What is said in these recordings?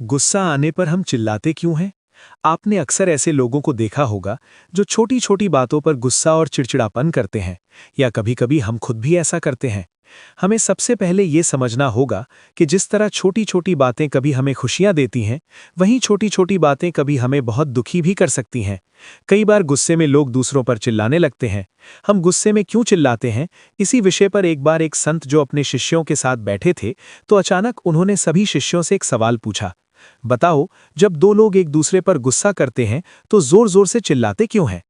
गुस्सा आने पर हम चिल्लाते क्यों हैं? आपने अक्सर ऐसे लोगों को देखा होगा जो छोटी छोटी बातों पर गुस्सा और चिड़चिड़ापन करते हैं, या कभी-कभी हम खुद भी ऐसा करते हैं। हमें सबसे पहले ये समझना होगा कि जिस तरह छोटी छोटी बातें कभी हमें खुशियां देती हैं, वहीं छोटी छोटी बातें कभी हमें बहुत दुखी भी कर सकती हैं। कई बार गुस्से में लोग दूसरों पर चिल्लाने लगते हैं। हम गुस्से में क्यों चिल्लाते हैं, इसी विषय पर एक बार एक संत जो अपने शिष्यों के साथ बैठे थे, तो अचानक उन्होंने सभी शिष्यों से एक सवाल पूछा। बताओ, जब दो लोग एक दूसरे पर गुस्सा करते हैं तो जोर जोर से चिल्लाते क्यों हैं?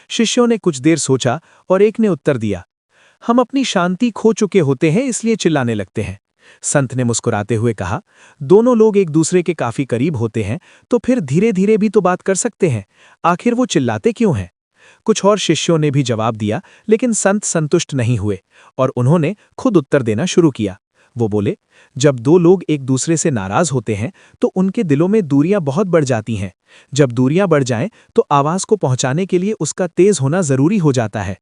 शिष्यों ने कुछ देर सोचा और एक ने उत्तर दिया, हम अपनी शांति खो चुके होते हैं इसलिए चिल्लाने लगते हैं। संत ने मुस्कुराते हुए कहा, दोनों लोग एक दूसरे के काफी करीब होते हैं तो फिर धीरे धीरे भी तो बात कर सकते हैं, आखिर वो चिल्लाते क्यों हैं? कुछ और शिष्यों ने भी जवाब दिया, लेकिन संत संतुष्ट नहीं हुए और उन्होंने खुद उत्तर देना शुरू किया। वो बोले, जब दो लोग एक दूसरे से नाराज होते हैं तो उनके दिलों में दूरियां बहुत बढ़ जाती हैं। जब दूरियां बढ़ जाएं तो आवाज को पहुंचाने के लिए उसका तेज होना जरूरी हो जाता है।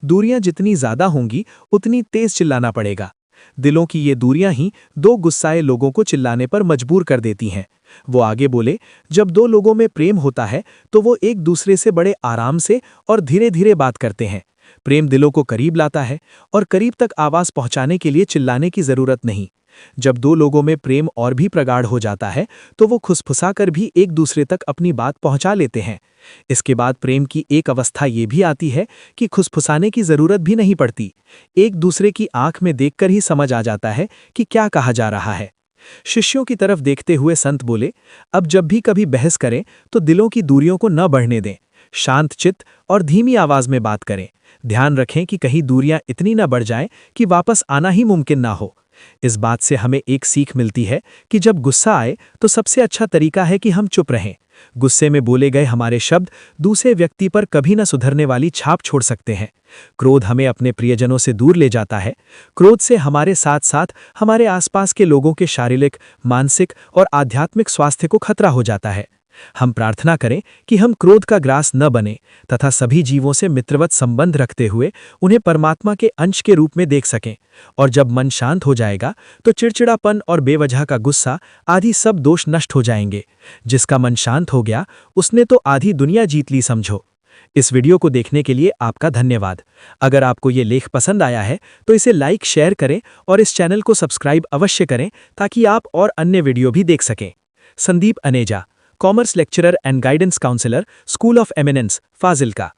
दूरियां जितनी ज्यादा होंगी उतनी तेज चिल्लाना पड़ेगा। दिलों की ये दूरियां ही दो गुस्साए लोगों को चिल्लाने पर मजबूर कर देती हैं। वो आगे बोले, जब दो लोगों में प्रेम होता है तो वो एक दूसरे से बड़े आराम से और धीरे धीरे बात करते हैं। प्रेम दिलों को करीब लाता है और करीब तक आवाज पहुंचाने के लिए चिल्लाने की जरूरत नहीं। जब दो लोगों में प्रेम और भी प्रगाढ़ हो जाता है तो वो खुसफुसाकर भी एक दूसरे तक अपनी बात पहुंचा लेते हैं। इसके बाद प्रेम की एक अवस्था ये भी आती है कि खुसफुसाने की जरूरत भी नहीं पड़ती। एक दूसरे की आंख में देखकर ही समझ आ जाता है कि क्या कहा जा रहा है। शिष्यों की तरफ देखते हुए संत बोले, अब जब भी कभी बहस करें तो दिलों की दूरियों को न बढ़ने दें। शांत चित्त और धीमी आवाज में बात करें। ध्यान रखें कि कहीं दूरियां इतनी न बढ़ जाएं कि वापस आना ही मुमकिन ना हो। इस बात से हमें एक सीख मिलती है कि जब गुस्सा आए तो सबसे अच्छा तरीका है कि हम चुप रहें। गुस्से में बोले गए हमारे शब्द दूसरे व्यक्ति पर कभी न सुधरने वाली छाप छोड़ सकते हैं। क्रोध हमें अपने प्रियजनों से दूर ले जाता है। क्रोध से हमारे साथ साथ हमारे आसपास के लोगों के शारीरिक, मानसिक और आध्यात्मिक स्वास्थ्य को खतरा हो जाता है। हम प्रार्थना करें कि हम क्रोध का ग्रास न बने तथा सभी जीवों से मित्रवत संबंध रखते हुए उन्हें परमात्मा के अंश के रूप में देख सकें। और जब मन शांत हो जाएगा तो चिड़चिड़ापन और बेवजह का गुस्सा आदि सब दोष नष्ट हो जाएंगे। जिसका मन शांत हो गया उसने तो आधी दुनिया जीत ली समझो। इस वीडियो को देखने के लिए आपका धन्यवाद। अगर आपको ये लेख पसंद आया है तो इसे लाइक शेयर करें और इस चैनल को सब्सक्राइब अवश्य करें ताकि आप और अन्य वीडियो भी देख सकें। Sandeep Aneja, commerce lecturer and guidance counsellor, school of eminence, Fazilka.